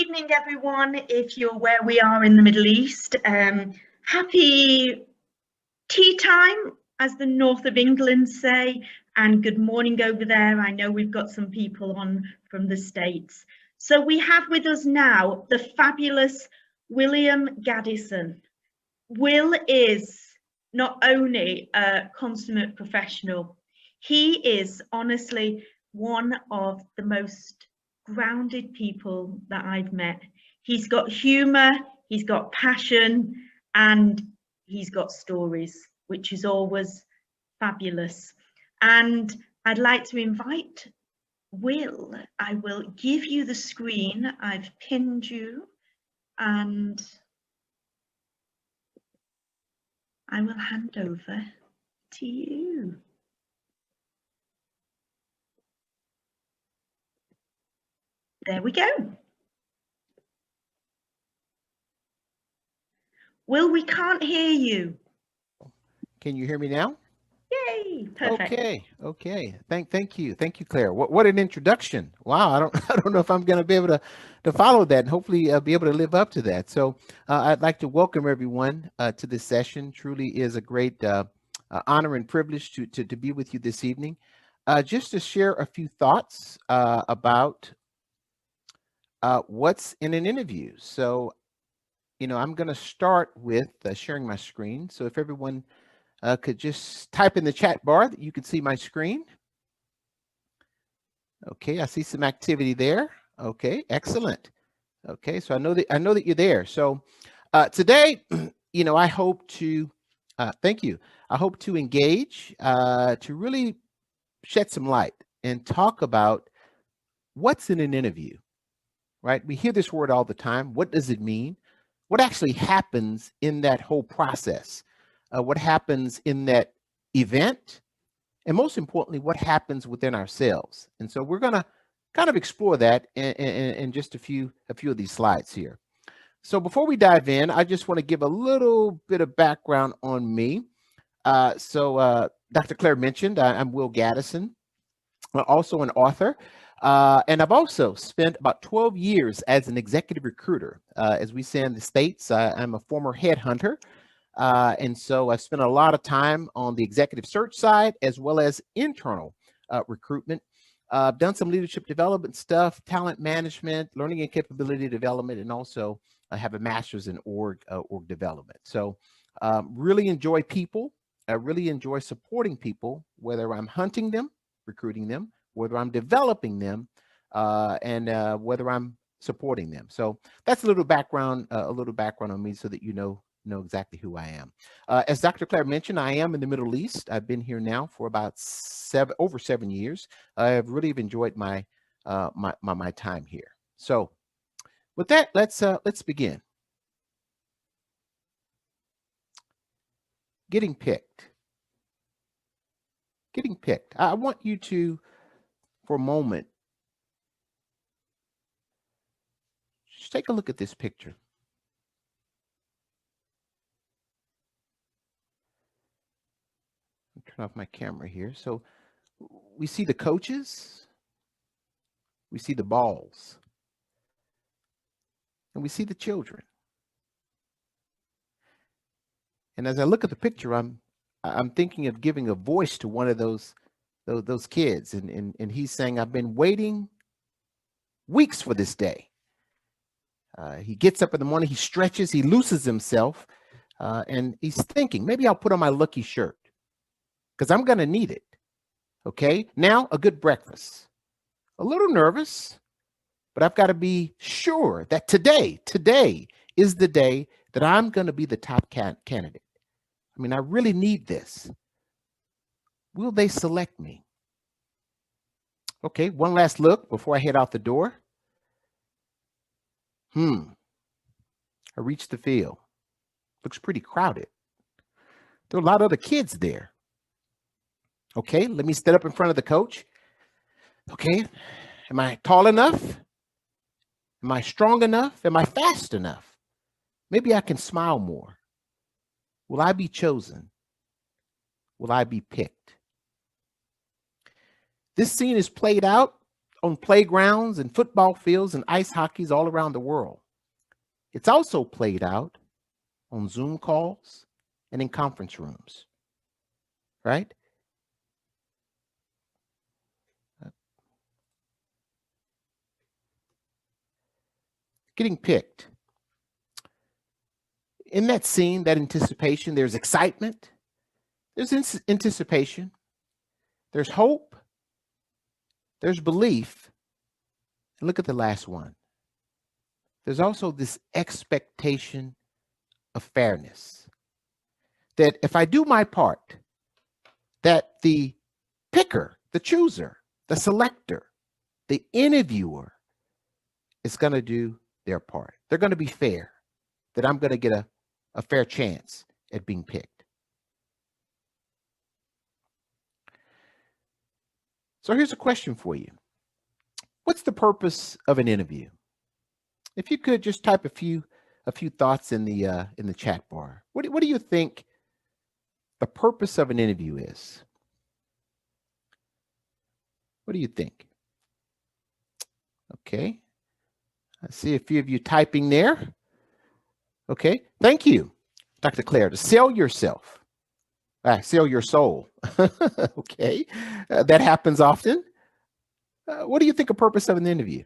evening, everyone. If you're where we are in the Middle East, happy tea time, as the north of England say, and good morning over there. I know we've got some people on from the States. So we have with us now the fabulous William Garrison. Will is not only a consummate professional, he is honestly one of the most grounded people that I've met. He's got humor, he's got passion, and he's got stories, which is always fabulous. And I'd like to invite Will. I will give you the screen. I've pinned you, and I will hand over to you. There we go. Will, we can't hear you. Can you hear me now? Yay, perfect. Okay. Thank you, Claire. What an introduction! Wow, I don't know if I'm going to be able to follow that, and hopefully be able to live up to that. So I'd like to welcome everyone to this session. Truly is a great honor and privilege to be with you this evening. Just to share a few thoughts about what's in an interview. So, I'm going to start with sharing my screen. So if everyone could just type in the chat bar that you can see my screen. Okay, I see some activity there. Okay, excellent. Okay, so I know that you're there. So today, I hope to thank you. I hope to engage to really shed some light and talk about what's in an interview. Right? We hear this word all the time. What does it mean? What actually happens in that whole process? What happens in that event? And most importantly, what happens within ourselves? And so we're going to kind of explore that in just a few of these slides here. So before we dive in, I just want to give a little bit of background on me. Dr. Claire mentioned I'm Will Garrison, also an author. And I've also spent about 12 years as an executive recruiter. As we say in the States, I'm a former headhunter. And so I spent a lot of time on the executive search side as well as internal recruitment. I've done some leadership development stuff, talent management, learning and capability development, and also I have a master's in org development. So really enjoy people. I really enjoy supporting people, whether I'm hunting them, recruiting them, whether I'm developing them, and whether I'm supporting them. So that's a little background on me so that you know exactly who I am. As Dr. Claire mentioned, I am in the Middle East. I've been here now for about over 7 years. I've really enjoyed my my time here. So with that, let's begin. Getting picked. I want you to, for a moment, just take a look at this picture. Turn off my camera here. So we see the coaches, we see the balls, and we see the children. And as I look at the picture, I'm thinking of giving a voice to one of those kids, and he's saying, "I've been waiting weeks for this day." He gets up in the morning, he stretches, he looses himself, and he's thinking, maybe I'll put on my lucky shirt because I'm going to need it. Okay, now a good breakfast. A little nervous, but I've got to be sure that today is the day that I'm going to be the top candidate. I mean, I really need this. Will they select me? Okay, one last look before I head out the door. I reached the field. Looks pretty crowded. There are a lot of other kids there. Okay, let me stand up in front of the coach. Okay, am I tall enough? Am I strong enough? Am I fast enough? Maybe I can smile more. Will I be chosen? Will I be picked? This scene is played out on playgrounds and football fields and ice hockeys all around the world. It's also played out on Zoom calls and in conference rooms, right? Getting picked. In that scene, that anticipation, there's excitement, there's anticipation, there's hope, there's belief. And look at the last one. There's also this expectation of fairness. That if I do my part, that the picker, the chooser, the selector, the interviewer is going to do their part. They're going to be fair, that I'm going to get a fair chance at being picked. So here's a question for you. What's the purpose of an interview? If you could just type a few thoughts in the chat bar. What do you think the purpose of an interview is? What do you think? Okay. I see a few of you typing there. Okay. Thank you, Dr. Claire. To sell yourself. Sell your soul. Okay. That happens often. What do you think a purpose of an interview?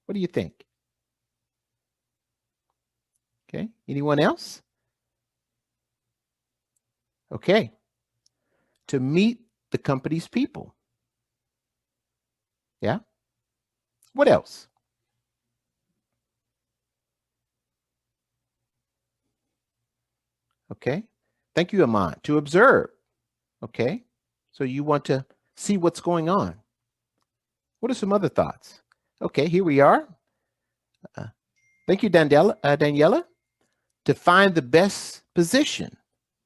What do you think? Okay. Anyone else? Okay. To meet the company's people. Yeah. What else? Okay. Thank you, Aman. To observe. Okay. So you want to see what's going on. What are some other thoughts? Okay, here we are. Thank you, Daniela. To find the best position.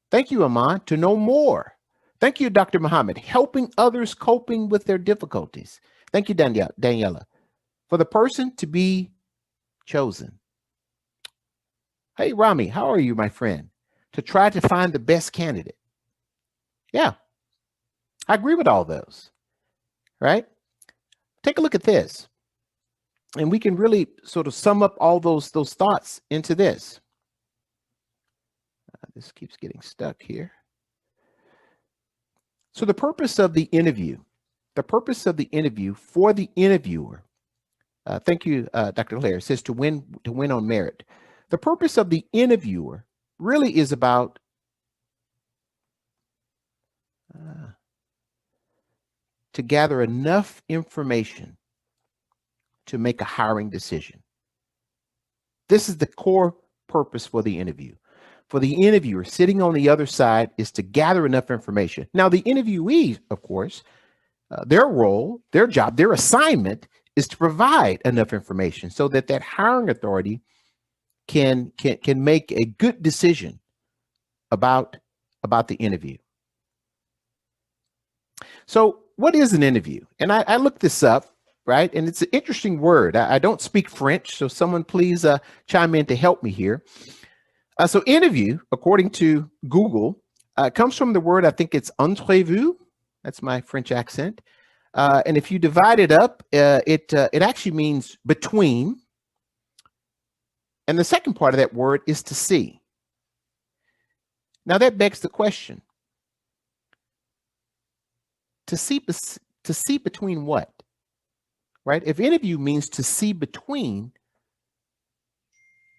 Thank you, Aman. To know more. Thank you, Dr. Muhammad. Helping others coping with their difficulties. Thank you, Daniela. For the person to be chosen. Hey, Rami, how are you, my friend? To try to find the best candidate. Yeah, I agree with all those, right? Take a look at this. And we can really sort of sum up all those thoughts into this. This keeps getting stuck here. So the purpose of the interview for the interviewer, thank you, Dr. Claire, says to win on merit. The purpose of the interviewer really is about to gather enough information to make a hiring decision. This is the core purpose for the interview. For the interviewer sitting on the other side is to gather enough information. Now, the interviewee, of course, their role, their job, their assignment is to provide enough information so that that hiring authority can make a good decision about the interview. So what is an interview? And I looked this up, right? And it's an interesting word. I don't speak French, so someone please chime in to help me here. So interview, according to Google, comes from the word, I think it's entrevue. That's my French accent. And if you divide it up, it actually means between. And the second part of that word is to see. Now that begs the question. To see between what? Right? If interview means to see between,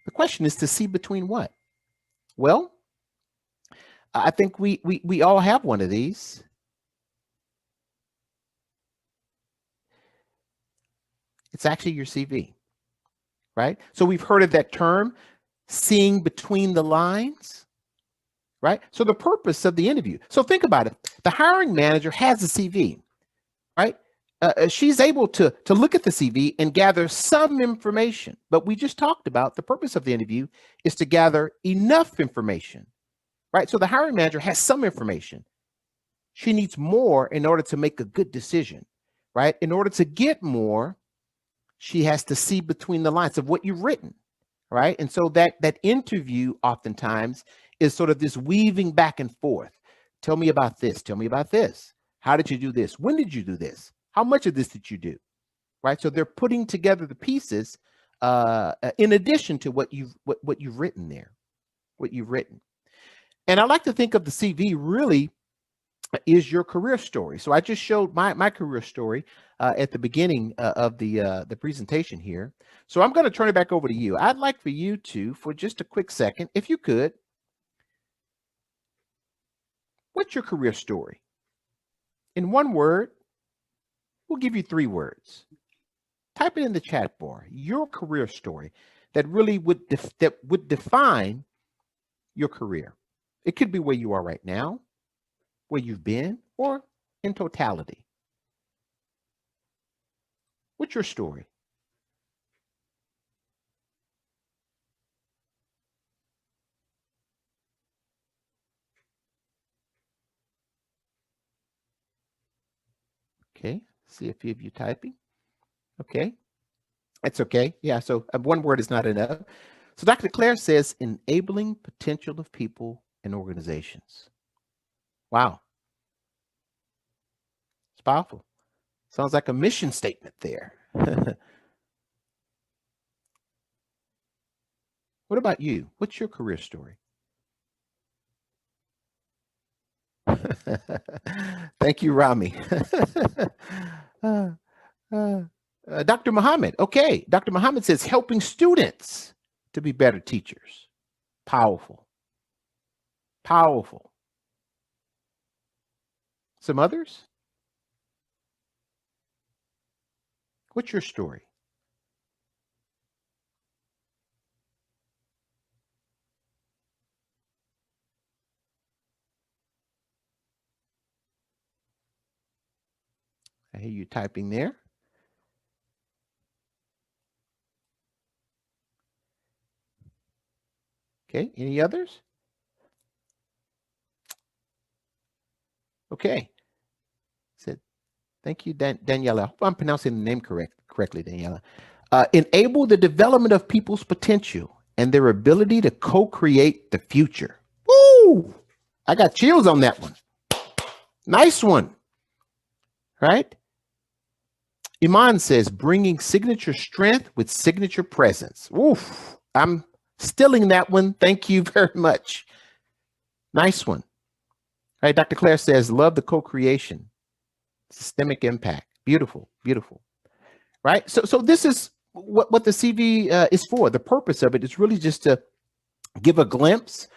the question is to see between what? Well, I think we all have one of these. It's actually your CV, right? So we've heard of that term, seeing between the lines, right? So the purpose of the interview. So think about it. The hiring manager has a CV, right? She's able to look at the CV and gather some information. But we just talked about the purpose of the interview is to gather enough information, right? So the hiring manager has some information. She needs more in order to make a good decision, right? In order to get more, she has to see between the lines of what you've written, right? And so that interview oftentimes is sort of this weaving back and forth. Tell me about this. Tell me about this. How did you do this? When did you do this? How much of this did you do? Right? So they're putting together the pieces in addition to what you've written there, what you've written. And I like to think of the CV really is your career story. So I just showed my career story at the beginning of the presentation here. So I'm going to turn it back over to you. I'd like for you to, for just a quick second, if you could, what's your career story? In one word, we'll give you 3 words. Type it in the chat bar, your career story that really would define your career. It could be where you are right now, where you've been, or in totality. What's your story? Okay, see a few of you typing. Okay, that's okay. Yeah, so one word is not enough. So Dr. Claire says, enabling potential of people and organizations. Wow. It's powerful. Sounds like a mission statement there. What about you? What's your career story? Thank you, Rami. Dr. Muhammad. Okay. Dr. Muhammad says helping students to be better teachers. Powerful. Powerful. Some others? What's your story? I hear you typing there. Okay, any others? Okay. Said, thank you, Daniela. I hope I'm pronouncing the name correctly, Daniela. Enable the development of people's potential and their ability to co-create the future. Woo! I got chills on that one. Nice one. Right? Iman says, bringing signature strength with signature presence. Oof, I'm stealing that one. Thank you very much. Nice one. All right, Dr. Claire says, love the co-creation, systemic impact. Beautiful, beautiful. Right? So this is what the CV is for. The purpose of it is really just to give a glimpse,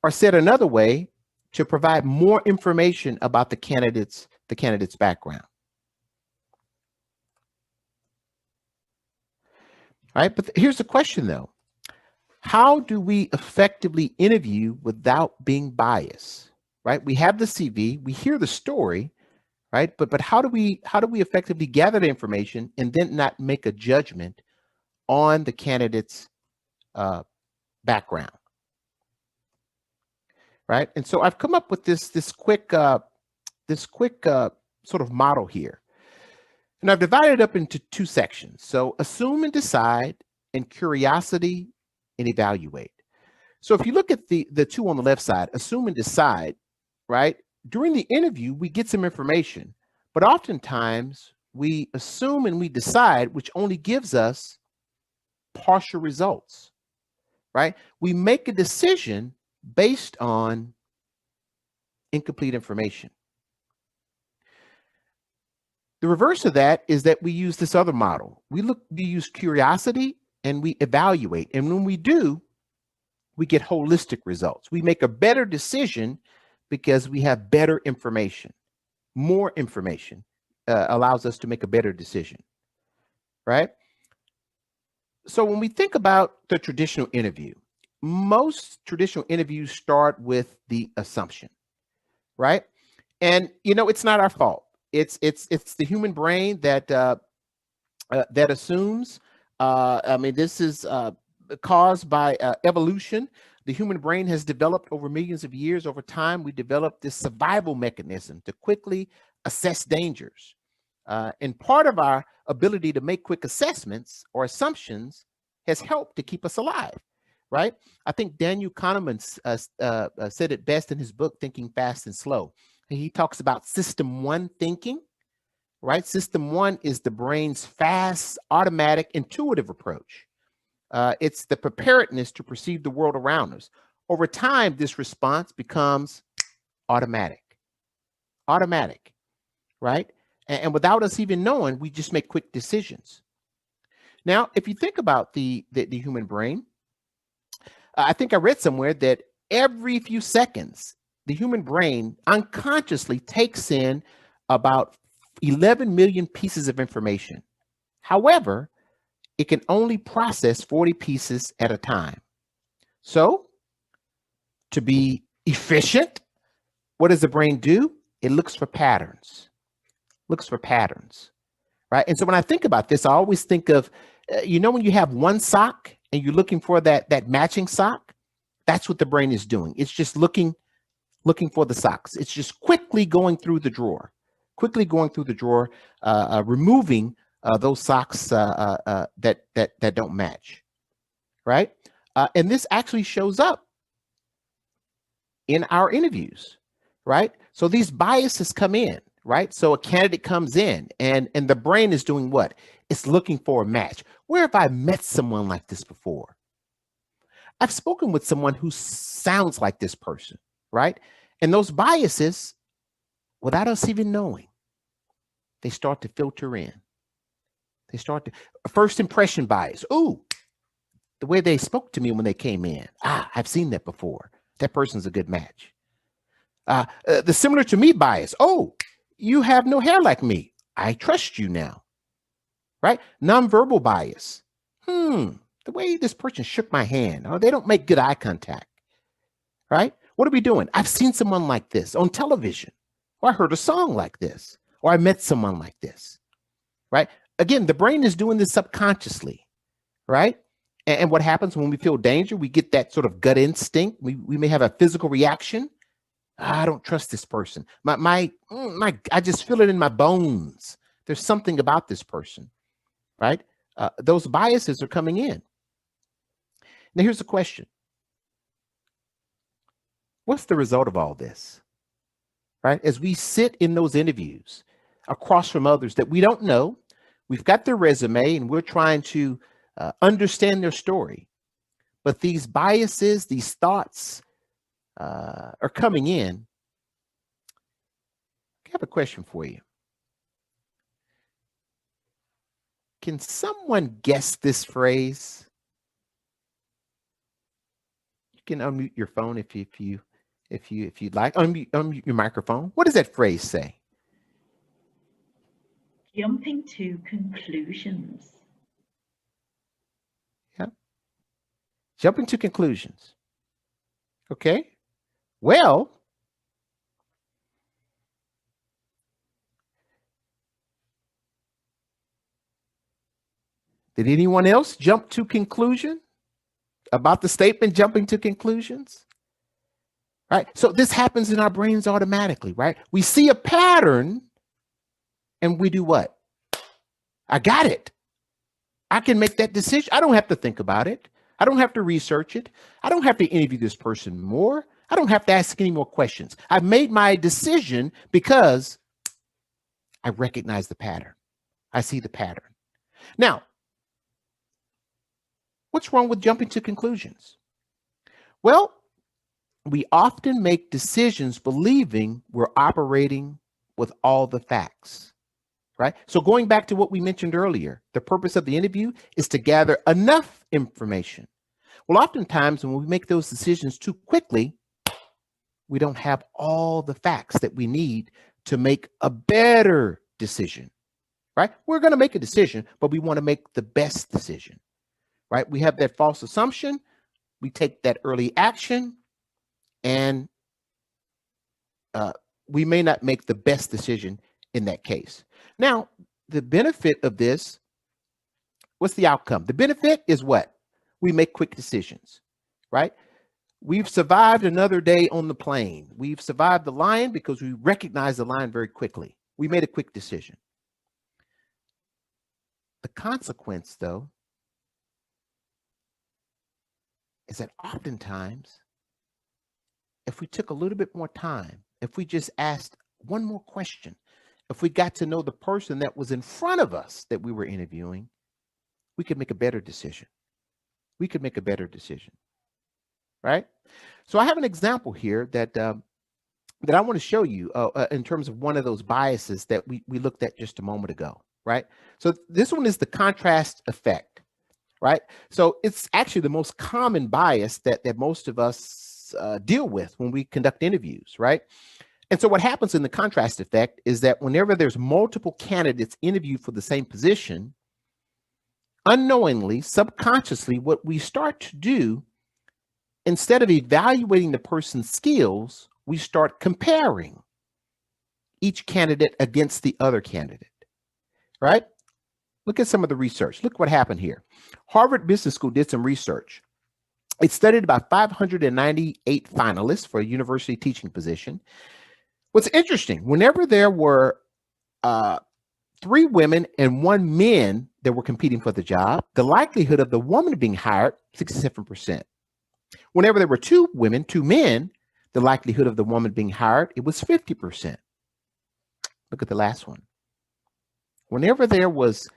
or said another way, to provide more information about the candidate's background. Right? But here's the question, though. How do we effectively interview without being biased? Right? We have the CV, we hear the story, right? But how do we effectively gather the information and then not make a judgment on the candidate's background? Right? And so I've come up with this quick sort of model here. And I've divided it up into 2 sections. So assume and decide, and curiosity and evaluate. So if you look at the 2 on the left side, assume and decide, right? During the interview, we get some information, but oftentimes we assume and we decide, which only gives us partial results, right? We make a decision based on incomplete information. The reverse of that is that we use this other model. We use curiosity and we evaluate. And when we do, we get holistic results. We make a better decision because we have better information. More information allows us to make a better decision, right? So when we think about the traditional interview, most traditional interviews start with the assumption, right? And, you know, it's not our fault. It's the human brain that that assumes. I mean, this is caused by evolution. The human brain has developed over millions of years. Over time, we developed this survival mechanism to quickly assess dangers. And part of our ability to make quick assessments or assumptions has helped to keep us alive, right? I think Daniel Kahneman said it best in his book, Thinking Fast and Slow. He talks about system 1 thinking, right? System one is the brain's fast, automatic, intuitive approach. It's the preparedness to perceive the world around us. Over time, this response becomes automatic, right? And without us even knowing, we just make quick decisions. Now, if you think about the human brain, I think I read somewhere that every few seconds, the human brain unconsciously takes in about 11 million pieces of information. However, it can only process 40 pieces at a time. So, to be efficient, what does the brain do? It looks for patterns, right? And so when I think about this, I always think of, when you have one sock and you're looking for that matching sock, that's what the brain is doing. It's just looking for the socks. It's just quickly going through the drawer, removing those socks that don't match, right? And this actually shows up in our interviews, right? So these biases come in, right? So a candidate comes in and the brain is doing what? It's looking for a match. Where have I met someone like this before? I've spoken with someone who sounds like this person, right? And those biases, without us even knowing, they start to filter in. They start to, first impression bias. Ooh, the way they spoke to me when they came in. I've seen that before. That person's a good match. The similar to me bias. Oh, you have no hair like me. I trust you now, right? Nonverbal bias. The way this person shook my hand. Oh, they don't make good eye contact, right? What are we doing? I've seen someone like this on television, or I heard a song like this, or I met someone like this, right? Again, the brain is doing this subconsciously, right? And what happens when we feel danger? We get that sort of gut instinct. We may have a physical reaction. I don't trust this person. I just feel it in my bones. There's something about this person, right? Those biases are coming in. Now, here's the question. What's the result of all this, right? As we sit in those interviews across from others that we don't know, we've got their resume and we're trying to understand their story. But these biases, these thoughts are coming in. I have a question for you. Can someone guess this phrase? You can unmute your phone if you'd like. Unmute your microphone. What does that phrase say? Jumping to conclusions. Yeah. Jumping to conclusions. Okay. Well, did anyone else jump to conclusion about the statement jumping to conclusions? Right. So this happens in our brains automatically, right? We see a pattern and we do what? I got it. I can make that decision. I don't have to think about it. I don't have to research it. I don't have to interview this person more. I don't have to ask any more questions. I've made my decision because I recognize the pattern. I see the pattern. Now, what's wrong with jumping to conclusions? Well, we often make decisions believing we're operating with all the facts, right? So going back to what we mentioned earlier, the purpose of the interview is to gather enough information. Well, oftentimes when we make those decisions too quickly, we don't have all the facts that we need to make a better decision, right? We're going to make a decision, but we want to make the best decision, right? We have that false assumption. We take that early action, and we may not make the best decision in that case. Now, the benefit of this, what's the outcome? The benefit is what? We make quick decisions, right? We've survived another day on the plane. We've survived the lion because we recognized the lion very quickly. We made a quick decision. The consequence, though, is that oftentimes, if we took a little bit more time, if we just asked one more question, if we got to know the person that was in front of us that we were interviewing, we could make a better decision. We could make a better decision, right? So I have an example here that that I want to show you in terms of one of those biases that we looked at just a moment ago, right? So this one is the contrast effect, right? So it's actually the most common bias that most of us deal with when we conduct interviews, right? And so what happens in the contrast effect is that whenever there's multiple candidates interviewed for the same position, unknowingly, subconsciously, what we start to do, instead of evaluating the person's skills, we start comparing each candidate against the other candidate, right? Look at some of the research. Look what happened here. Harvard Business School did some research. It studied about 598 finalists for a university teaching position. What's interesting, whenever there were 3 women and 1 man that were competing for the job, the likelihood of the woman being hired, 67%. Whenever there were 2 women, 2 men, the likelihood of the woman being hired, it was 50%. Look at the last one. Whenever there was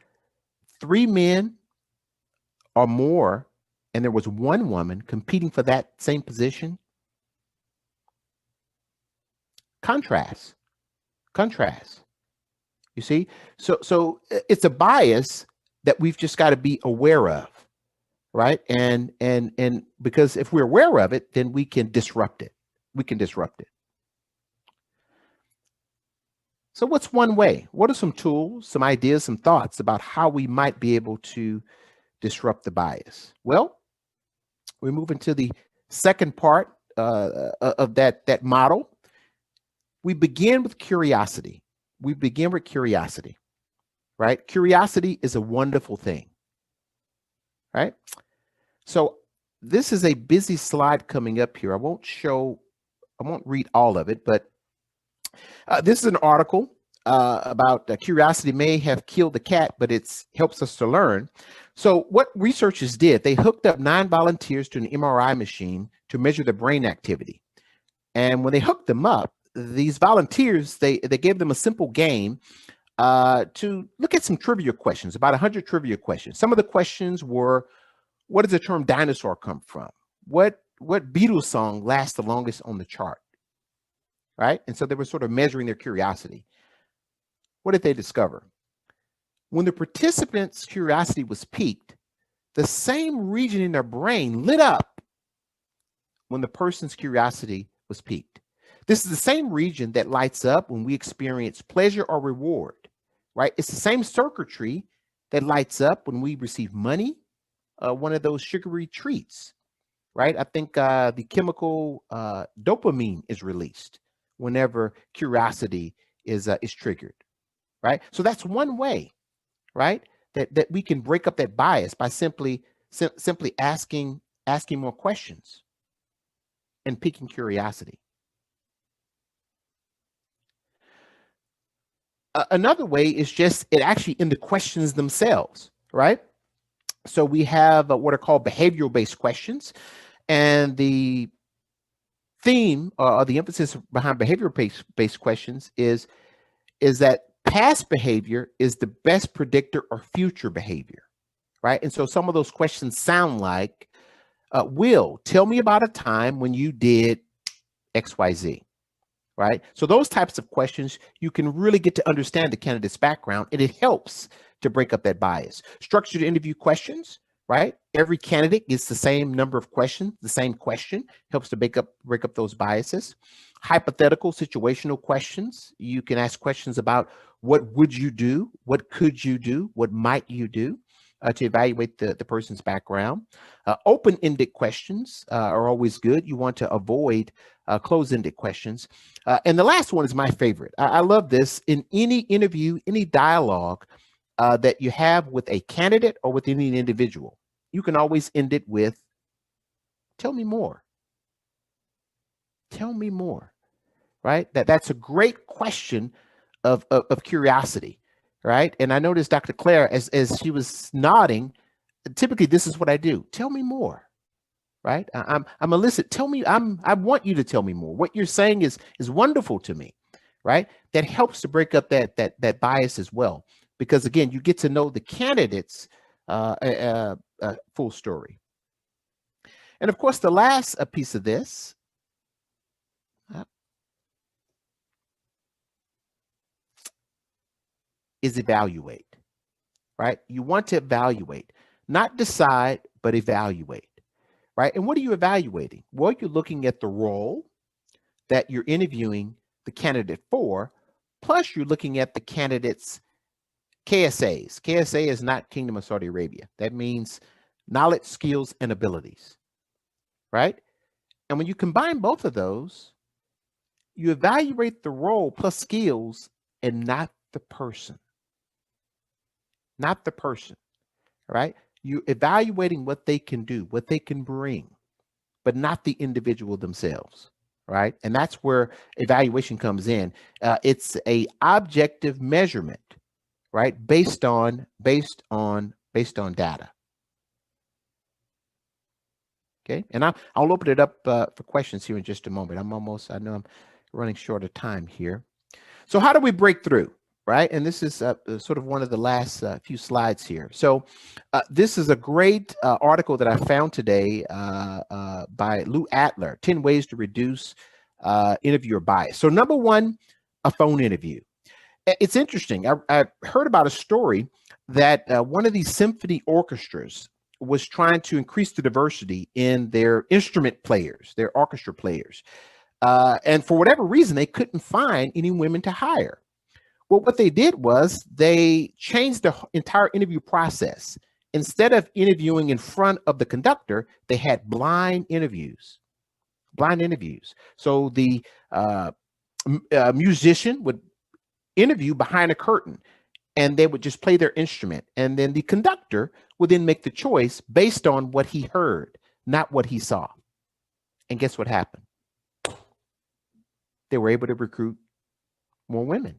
3 men or more, and there was 1 woman competing for that same position, contrast. You see, so it's a bias that we've just got to be aware of, right? And because if we're aware of it, then we can disrupt it. So what's one way? What are some tools, some ideas, some thoughts about how we might be able to disrupt the bias? Well, we move into the second part of that model. We begin with curiosity. Right? Curiosity is a wonderful thing, right? So this is a busy slide coming up here. I won't read all of it, but this is an article about curiosity may have killed the cat, but it helps us to learn. So what researchers did, they hooked up 9 volunteers to an MRI machine to measure their brain activity. And when they hooked them up, these volunteers, they gave them a simple game to look at some trivia questions, about 100 trivia questions. Some of the questions were, what does the term dinosaur come from? What Beatles song lasts the longest on the chart? Right? And so they were sort of measuring their curiosity. What did they discover? When the participants' curiosity was piqued, the same region in their brain lit up when the person's curiosity was piqued. This is the same region that lights up when we experience pleasure or reward, right? It's the same circuitry that lights up when we receive money, one of those sugary treats, right? I think the chemical dopamine is released whenever curiosity is triggered, right? So that's one way, right, that we can break up that bias by simply asking more questions and piquing curiosity. Another way is just actually in the questions themselves, right? So we have what are called behavioral-based questions, and the theme or the emphasis behind behavioral-based questions is that past behavior is the best predictor of future behavior, right? And so some of those questions sound like, Will, tell me about a time when you did XYZ. Right? So those types of questions, you can really get to understand the candidate's background, and it helps to break up that bias. Structured interview questions, right? Every candidate gets the same number of questions, the same question, helps to break up those biases. Hypothetical situational questions, you can ask questions about what would you do, what could you do, what might you do, to evaluate the person's background. Open-ended questions are always good. You want to avoid closed-ended questions. And the last one is my favorite. I love this. In any interview, any dialogue that you have with a candidate or with any individual, you can always end it with, tell me more. Tell me more, right? That's a great question of curiosity. Right. And I noticed Dr. Claire, as she was nodding, typically this is what I do. Tell me more. Right. I'm elicit. Tell me, I want you to tell me more. What you're saying is wonderful to me. right? That helps to break up that bias as well, because again, you get to know the candidates full story. And of course, the last piece of this is evaluate, right? You want to evaluate, not decide, but evaluate, right? And what are you evaluating? Well, you're looking at the role that you're interviewing the candidate for, plus you're looking at the candidate's KSAs. KSA is not Kingdom of Saudi Arabia. That means knowledge, skills, and abilities, right? And when you combine both of those, you evaluate the role plus skills and not the person. Not the person, right? You're evaluating what they can do, what they can bring, but not the individual themselves, right? And that's where evaluation comes in. It's a objective measurement, right? Based on data. Okay, and I'll open it up for questions here in just a moment. I know I'm running short of time here. So how do we break through, right? And this is sort of one of the last few slides here. So this is a great article that I found today by Lou Adler, 10 Ways to Reduce Interviewer Bias. So number one, a phone interview. It's interesting. I heard about a story that one of these symphony orchestras was trying to increase the diversity in their instrument players, their orchestra players. And for whatever reason, they couldn't find any women to hire. Well, what they did was they changed the entire interview process. Instead of interviewing in front of the conductor, they had blind interviews. Blind interviews. So the musician would interview behind a curtain, and they would just play their instrument. And then the conductor would then make the choice based on what he heard, not what he saw. And guess what happened? They were able to recruit more women,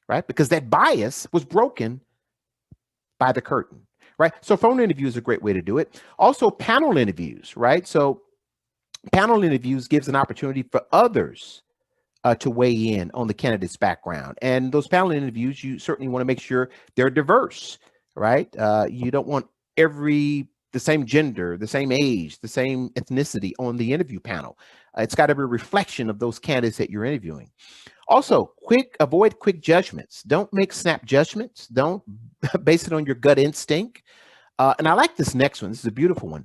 right? Because that bias was broken by the curtain, right? So phone interview is a great way to do it. Also panel interviews, right? So panel interviews gives an opportunity for others to weigh in on the candidate's background. And those panel interviews, you certainly want to make sure they're diverse, right? You don't want the same gender, the same age, the same ethnicity on the interview panel. It's got to be a reflection of those candidates that you're interviewing. Also, avoid quick judgments. Don't make snap judgments. Don't base it on your gut instinct. And I like this next one. This is a beautiful one.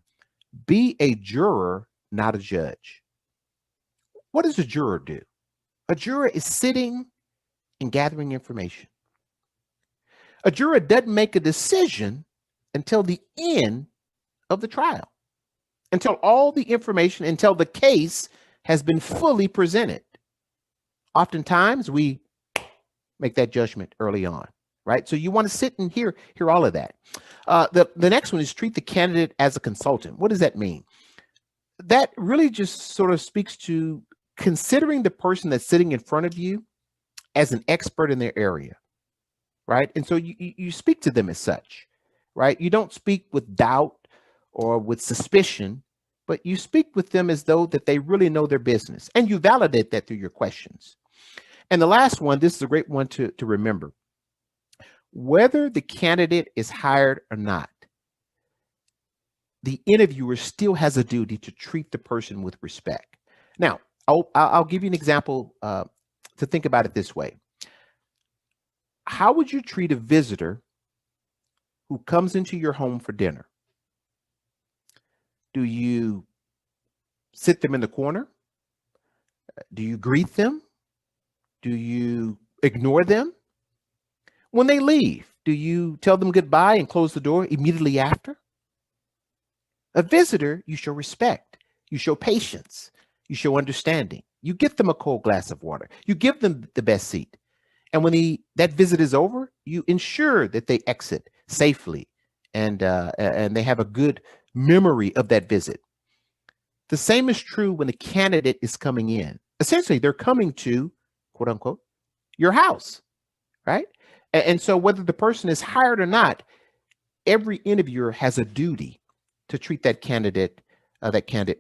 Be a juror, not a judge. What does a juror do? A juror is sitting and gathering information. A juror doesn't make a decision until the end of the trial, until all the information, until the case has been fully presented. Oftentimes, we make that judgment early on, right? So you want to sit and hear all of that. The next one is treat the candidate as a consultant. What does that mean? That really just sort of speaks to considering the person that's sitting in front of you as an expert in their area, right? And so you speak to them as such, right? You don't speak with doubt or with suspicion, but you speak with them as though that they really know their business, and you validate that through your questions. And the last one, this is a great one to remember. Whether the candidate is hired or not, the interviewer still has a duty to treat the person with respect. Now, I'll give you an example to think about it this way. How would you treat a visitor who comes into your home for dinner? Do you sit them in the corner? Do you greet them? Do you ignore them? When they leave, do you tell them goodbye and close the door immediately after? A visitor, you show respect, you show patience, you show understanding. You get them a cold glass of water. You give them the best seat. And when that visit is over, you ensure that they exit safely and they have a good memory of that visit. The same is true when the candidate is coming in. Essentially, they're coming to, quote unquote, your house, right? And so whether the person is hired or not, every interviewer has a duty to treat that candidate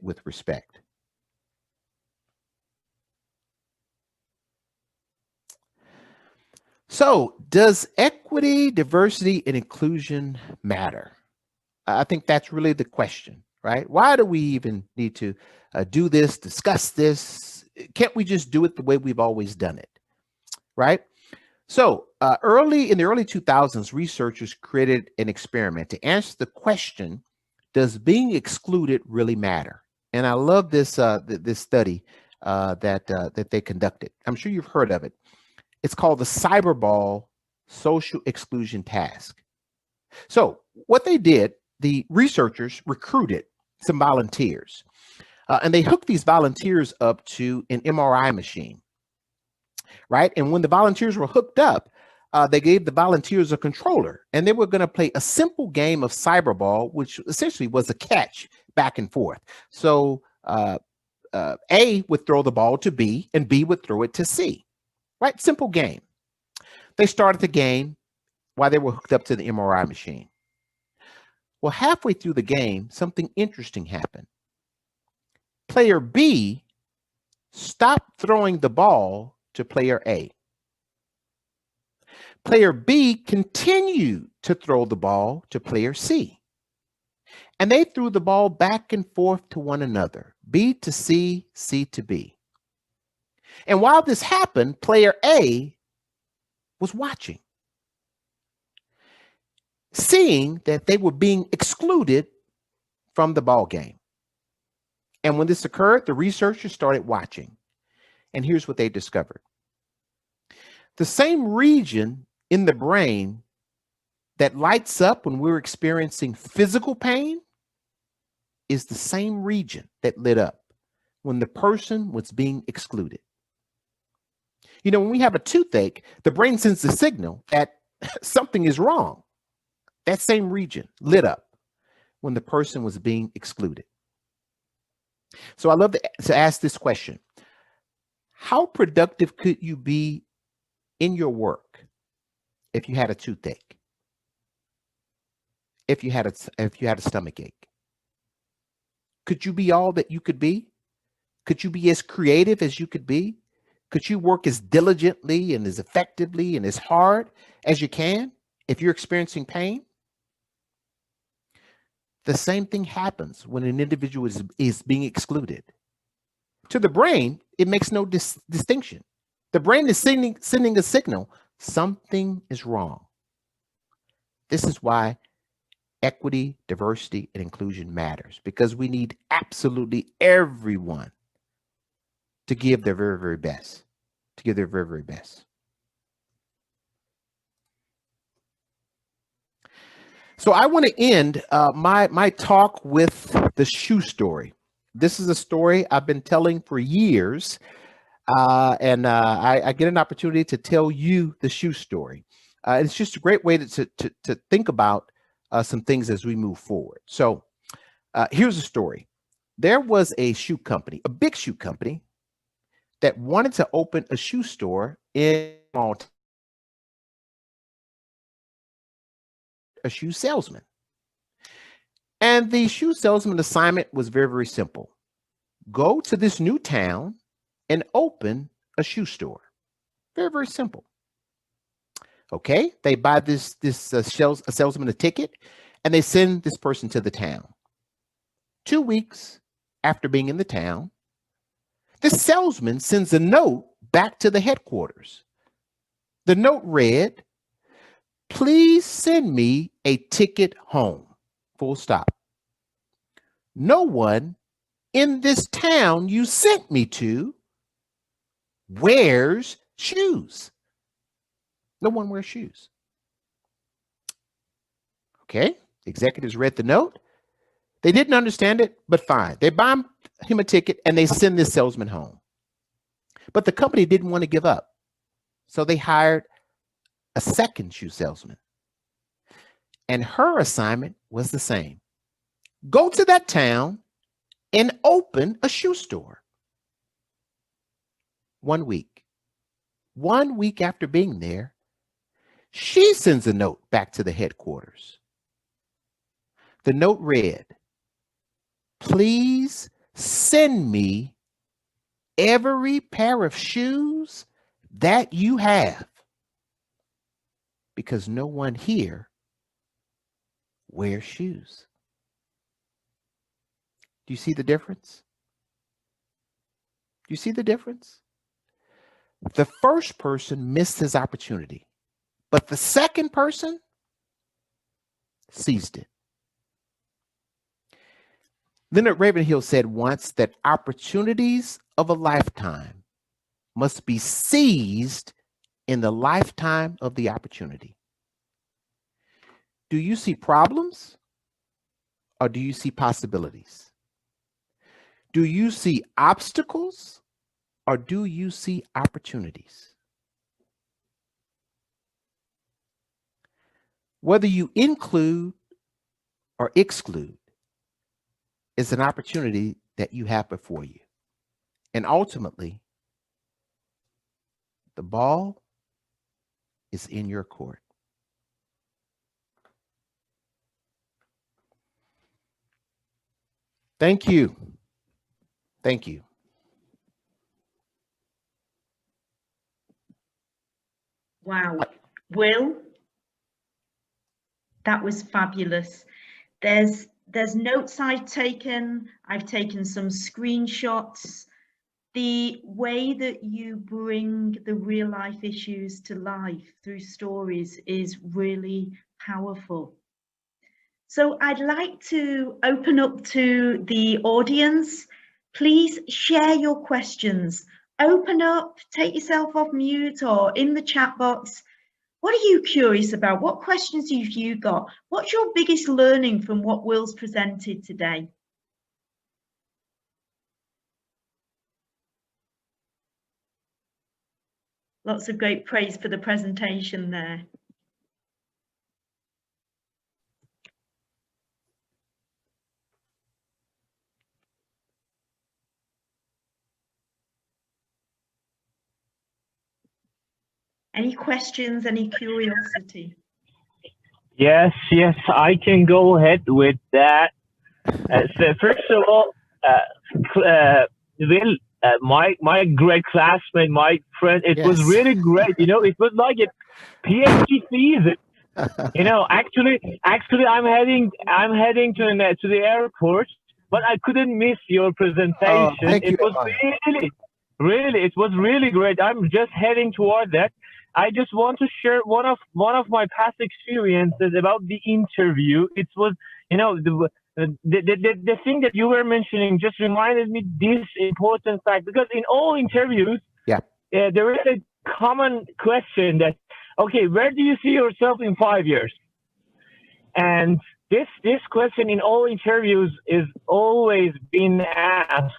with respect. So, does equity, diversity, and inclusion matter? I think that's really the question, right? Why do we even need to do this, discuss this? Can't we just do it the way we've always done it, right? So, early in the early 2000s, researchers created an experiment to answer the question, does being excluded really matter? And I love this this study that they conducted. I'm sure you've heard of it. It's called the Cyberball Social Exclusion Task. So, what they did, the researchers recruited some volunteers, and they hooked these volunteers up to an MRI machine, right? And when the volunteers were hooked up, they gave the volunteers a controller, and they were going to play a simple game of cyberball, which essentially was a catch back and forth. So A would throw the ball to B, and B would throw it to C, right? Simple game. They started the game while they were hooked up to the MRI machine. Well, halfway through the game, something interesting happened. Player B stopped throwing the ball to player A. Player B continued to throw the ball to player C. And they threw the ball back and forth to one another, B to C, C to B. And while this happened, player A was watching, seeing that they were being excluded from the ball game. And when this occurred, the researchers started watching. And here's what they discovered. The same region in the brain that lights up when we're experiencing physical pain is the same region that lit up when the person was being excluded. You know, when we have a toothache, the brain sends the signal that something is wrong. That same region lit up when the person was being excluded. So I love to ask this question. How productive could you be in your work if you had a toothache? If you had a stomach ache? Could you be all that you could be? Could you be as creative as you could be? Could you work as diligently and as effectively and as hard as you can if you're experiencing pain? The same thing happens when an individual is being excluded. To the brain, it makes no distinction. The brain is sending a signal. Something is wrong. This is why equity, diversity, and inclusion matters, because we need absolutely everyone to give their very, very best, to give their very, very best. So I want to end my talk with the shoe story. This is a story I've been telling for years, and I get an opportunity to tell you the shoe story. It's just a great way to think about some things as we move forward. So here's the story. There was a shoe company, a big shoe company, that wanted to open a shoe store in a shoe salesman. And the shoe salesman assignment was very, very simple. Go to this new town and open a shoe store. Very, very simple. Okay, they buy this salesman a ticket, and they send this person to the town. 2 weeks after being in the town, the salesman sends a note back to the headquarters. The note read, "Please send me a ticket home. Full stop. No one in this town you sent me to wears shoes. No one wears shoes." Okay, executives read the note. They didn't understand it, but fine. They buy him a ticket and they send this salesman home. But the company didn't want to give up. So they hired a second shoe salesman. And her assignment was the same. Go to that town and open a shoe store. 1 week. 1 week after being there, she sends a note back to the headquarters. The note read, "Please send me every pair of shoes that you have." because no one here wears shoes. Do you see the difference? Do you see the difference? The first person missed his opportunity, but the second person seized it. Leonard Ravenhill said once that opportunities of a lifetime must be seized in the lifetime of the opportunity. Do you see problems or do you see possibilities? Do you see obstacles or do you see opportunities? Whether you include or exclude is an opportunity that you have before you. And ultimately, the ball is in your court. Thank you. Thank you. Wow. Will, that was fabulous. There's notes I've taken some screenshots. The way that you bring the real life issues to life through stories is really powerful. So I'd like to open up to the audience. Please share your questions. Open up, take yourself off mute or in the chat box. What are you curious about? What questions have you got? What's your biggest learning from what Will's presented today? Lots of great praise for the presentation there. Any questions, any curiosity? Yes, I can go ahead with that. So first of all, Will, my great classmate, my friend, it was really great. You know, it was like a PhD season. You know, actually, I'm heading to the airport, but I couldn't miss your presentation. It was really, it was really great. I'm just heading toward that. I just want to share one of my past experiences about the interview. It was, you know, the thing that you were mentioning just reminded me this important fact, because in all interviews, there is a common question that, okay, where do you see yourself in 5 years? And this question in all interviews is always being asked.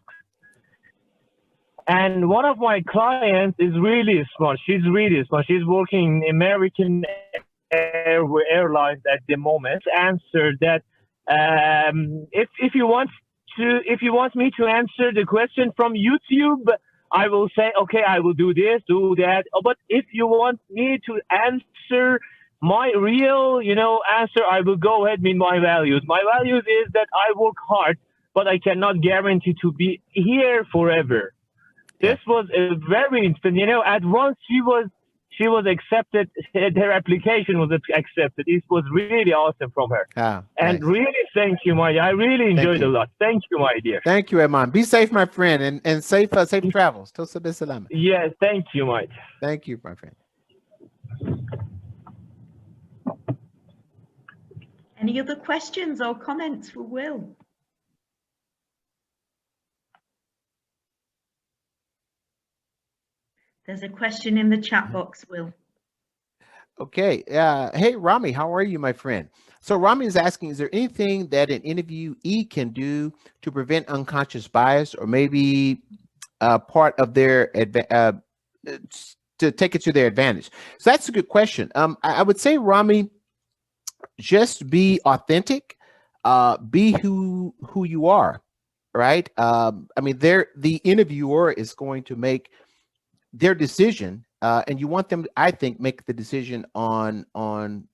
And one of my clients is really smart. She's really smart. She's working in American Airlines at the moment. Answered that if you want me to answer the question from YouTube, I will say, okay, I will do this, do that. But if you want me to answer my real, answer, I will go ahead with my values. My values is that I work hard, but I cannot guarantee to be here forever. This was a very interesting, at once she was accepted, her application was accepted. It was really awesome from her. And really, thank you, my dear. I really enjoyed a lot. Thank you, my dear. Thank you, Iman. Be safe, my friend, and safe travels. Yes, thank you, my dear. Thank you, my friend. Any other questions or comments for Will? There's a question in the chat box, Will. Okay. Hey, Rami, how are you, my friend? So Rami is asking, is there anything that an interviewee can do to prevent unconscious bias, or maybe part of their to take it to their advantage? So that's a good question. I would say, Rami, just be authentic, be who you are, right? I mean, the interviewer is going to make their decision, and you want them, I think, make the decision on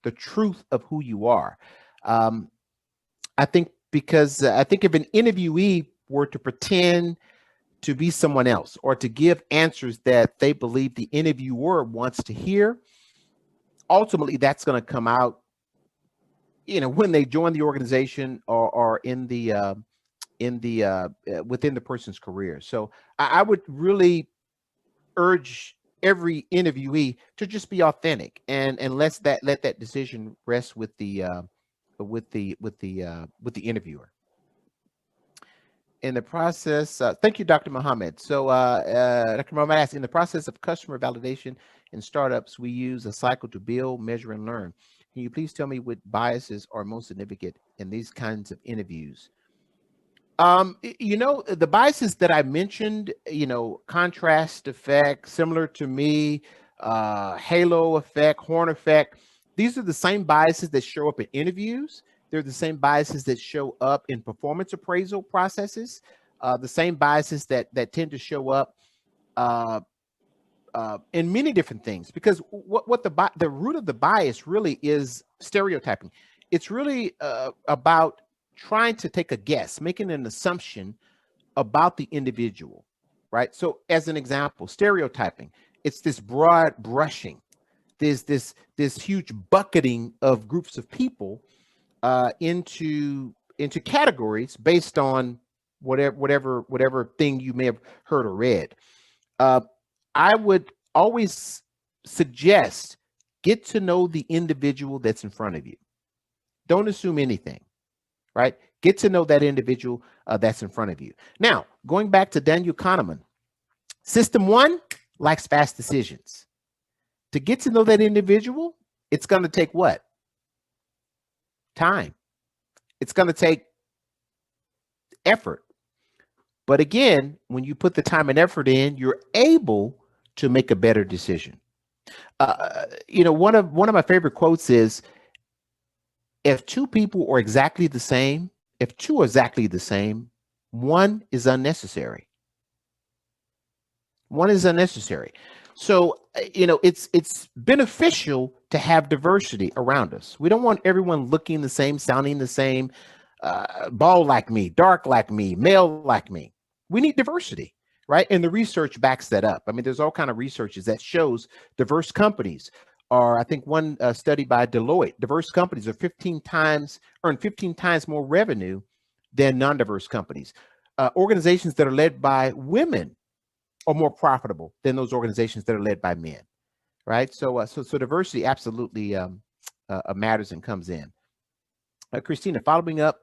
the truth of who you are. I think because I think if an interviewee were to pretend to be someone else or to give answers that they believe the interviewer wants to hear, ultimately that's going to come out, when they join the organization or in the within the person's career. So I would really urge every interviewee to just be authentic and let that decision rest with the interviewer. In the process, thank you, Dr. Mohammed. So Dr. Mohammed asks, in the process of customer validation in startups, we use a cycle to build, measure, and learn. Can you please tell me what biases are most significant in these kinds of interviews? The biases that I mentioned, contrast effect, similar to me, halo effect, horn effect, these are the same biases that show up in interviews. They're the same biases that show up in performance appraisal processes, the same biases that tend to show up in many different things, because what the root of the bias really is stereotyping. It's really about trying to take a guess, making an assumption about the individual, right? So as an example, stereotyping, it's this broad brushing. There's this huge bucketing of groups of people into categories based on whatever thing you may have heard or read. I would always suggest get to know the individual that's in front of you. Don't assume anything, right? Get to know that individual that's in front of you. Now, going back to Daniel Kahneman, system one likes fast decisions. To get to know that individual, it's going to take what? Time. It's going to take effort. But again, when you put the time and effort in, you're able to make a better decision. One of my favorite quotes is, if two people are exactly the same, one is unnecessary. One is unnecessary. So, it's beneficial to have diversity around us. We don't want everyone looking the same, sounding the same, bald like me, dark like me, male like me. We need diversity, right? And the research backs that up. I mean, there's all kind of researches that shows diverse companies are, I think one study by Deloitte, diverse companies are earn 15 times more revenue than non-diverse companies. Organizations that are led by women are more profitable than those organizations that are led by men, right? So diversity absolutely matters and comes in. Christina, following up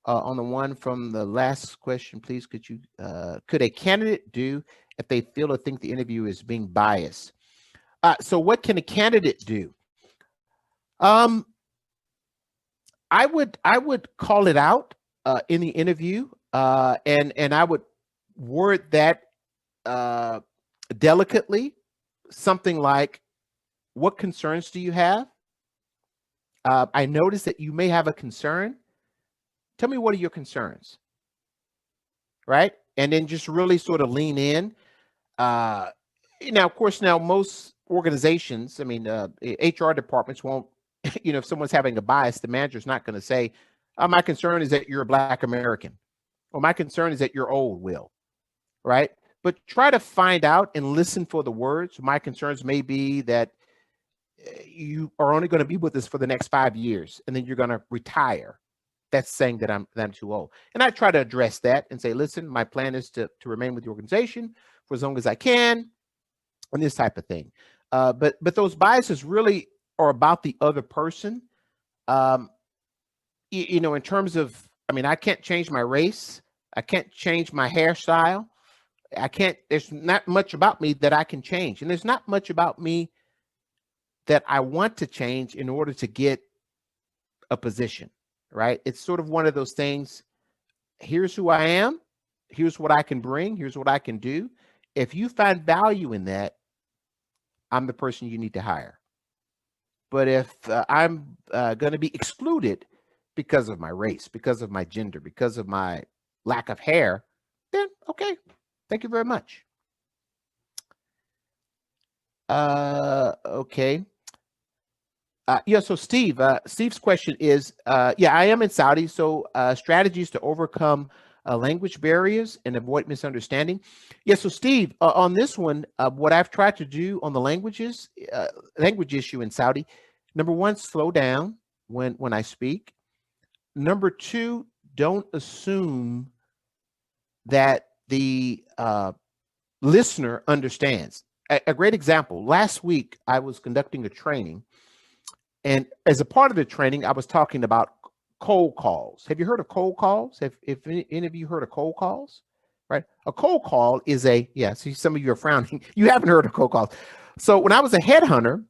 on the one from the last question, please, could a candidate do if they feel or think the interview is being biased? So what can a candidate do? I would call it out in the interview, and I would word that delicately, something like, what concerns do you have? I notice that you may have a concern. Tell me, what are your concerns? Right? And then just really sort of lean in. Now, of course, most organizations, HR departments won't, if someone's having a bias, the manager's not going to say, my concern is that you're a Black American, or my concern is that you're old, Will, right? But try to find out and listen for the words. My concerns may be that you are only going to be with us for the next 5 years, and then you're going to retire. That's saying that I'm too old. And I try to address that and say, listen, my plan is to remain with the organization for as long as I can, and this type of thing. But those biases really are about the other person. In terms of, I can't change my race. I can't change my hairstyle. There's not much about me that I can change. And there's not much about me that I want to change in order to get a position, right? It's sort of one of those things. Here's who I am. Here's what I can bring. Here's what I can do. If you find value in that, I'm the person you need to hire. But if I'm going to be excluded because of my race, because of my gender, because of my lack of hair, then okay. Thank you very much. Okay. So Steve's question is, I am in Saudi. So strategies to overcome language barriers and avoid misunderstanding. Yeah, so Steve, on this one, what I've tried to do on the language issue in Saudi, number one, slow down when I speak. Number two, don't assume that the listener understands. A great example, last week I was conducting a training, and as a part of the training, I was talking about cold calls. Have you heard of cold calls? If any of you heard of cold calls? Right? A cold call is see, some of you are frowning. You haven't heard of cold calls. So when I was a headhunter,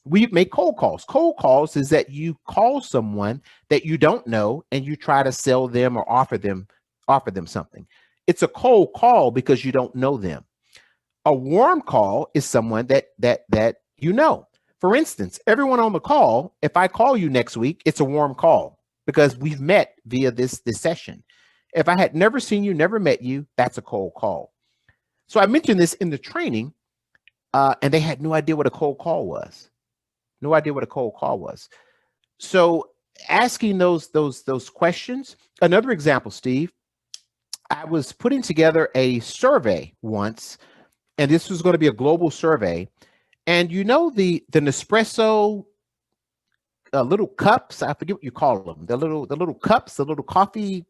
we make cold calls. Cold calls is that you call someone that you don't know and you try to sell them or offer them something. It's a cold call because you don't know them. A warm call is someone that you know. For instance, everyone on the call, if I call you next week, it's a warm call because we've met via this session. If I had never seen you, never met you, that's a cold call. So I mentioned this in the training, and they had no idea what a cold call was. No idea what a cold call was. So asking those questions. Another example, Steve, I was putting together a survey once, and this was going to be a global survey. And you know the Nespresso little cups, I forget what you call them, the little cups, the little coffee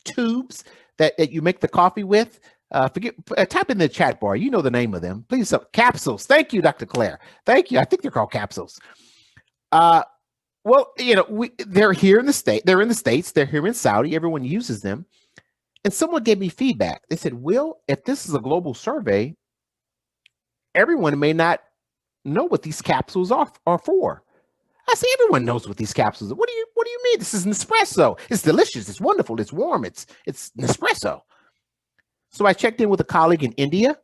tubes that you make the coffee with. Type in the chat bar. You know the name of them. Please, capsules. Thank you, Dr. Claire. Thank you. I think they're called capsules. Well, they're here in the state. They're in the States. They're here in Saudi. Everyone uses them. And someone gave me feedback. They said, Will, if this is a global survey, everyone may not know what these capsules are for. I say everyone knows what these capsules are. What do you mean? This is Nespresso. It's delicious. It's wonderful. It's warm. It's Nespresso. So I checked in with a colleague in India,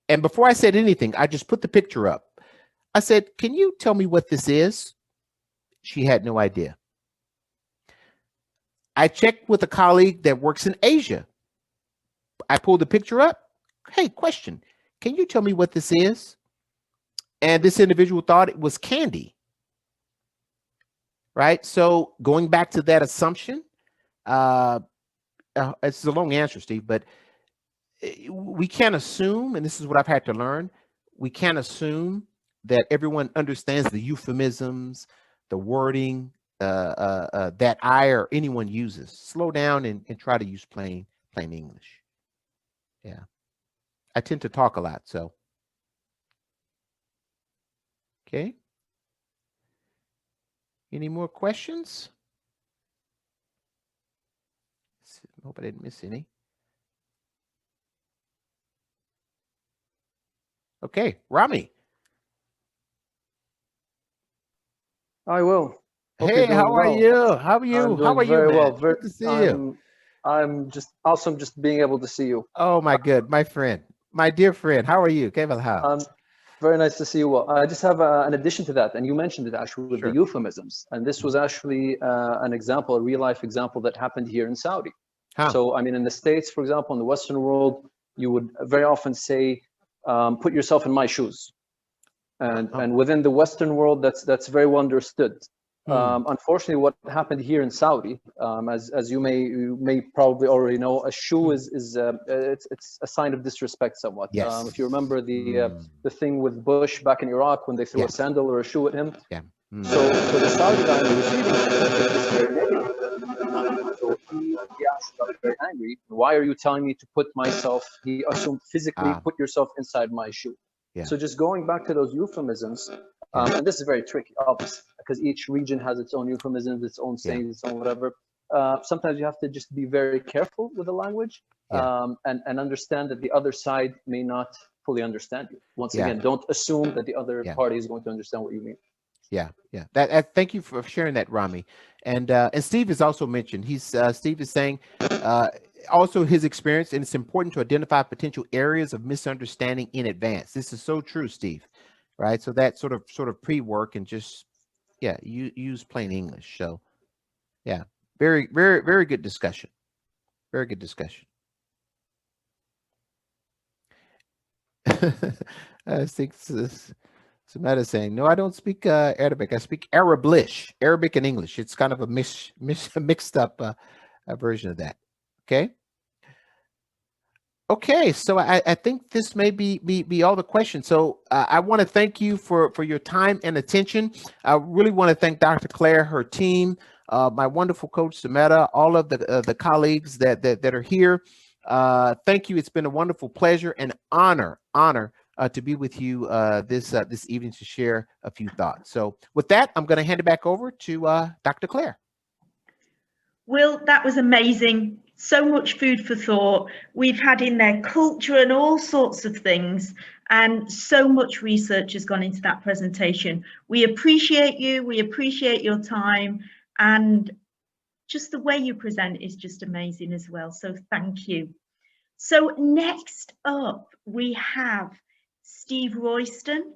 and before I said anything, I just put the picture up. I said, can you tell me what this is? She had no idea. I checked with a colleague that works in Asia. I pulled the picture up. Hey, question. Can you tell me what this is? And this individual thought it was candy. Right? So going back to that assumption, it's a long answer, Steve, but we can't assume, and this is what I've had to learn, we can't assume that everyone understands the euphemisms, the wording that I or anyone uses. Slow down and try to use plain English. Yeah. I tend to talk a lot, so. Okay. Any more questions? Hope I didn't miss any. Okay, Rami. I will. Hey, how are you? How are you? How are you? Very well. Good to see you. I'm just awesome just being able to see you. Oh my good, my friend, my dear friend. How are you? Very nice to see you. Well, I just have an addition to that, and you mentioned it actually with the euphemisms, and this was actually an example, a real life example that happened here in Saudi. So, I mean, in the States, for example, in the Western world, you would very often say, put yourself in my shoes. And within the Western world, that's very well understood. Unfortunately, what happened here in Saudi, as you may probably already know, a shoe is it's a sign of disrespect somewhat. Yes. If you remember the thing with Bush back in Iraq when they threw a sandal or a shoe at him. Yeah. So the Saudi guy was receiving this very negative. So he actually got very angry. Why are you telling me to put myself? He assumed physically put yourself inside my shoe. Yeah. So just going back to those euphemisms, and this is very tricky, obviously, because each region has its own euphemisms, its own sayings, its own whatever. Sometimes you have to just be very careful with the language and understand that the other side may not fully understand you. Once again, don't assume that the other party is going to understand what you mean. Yeah. Thank you for sharing that, Rami. And Steve has also mentioned, Steve is saying also his experience, and it's important to identify potential areas of misunderstanding in advance. This is so true, Steve. Right. So that sort of pre-work and just use plain English. So very, very, very good discussion. Very good discussion. I think Samantha's saying, no, I don't speak Arabic. I speak Arablish, Arabic and English. It's kind of a mixed up version of that. Okay. Okay, so I think this may be all the questions. So I want to thank you for your time and attention. I really want to thank Dr. Claire, her team, my wonderful coach Sameta, all of the colleagues that are here. Thank you. It's been a wonderful pleasure and honor to be with you this evening to share a few thoughts. So with that, I'm going to hand it back over to Dr. Claire. Will, that was amazing. So much food for thought. We've had in there culture and all sorts of things, and so much research has gone into that presentation. We appreciate you. We appreciate your time, and just the way you present is just amazing as well. So thank you. So next up, we have Steve Royston.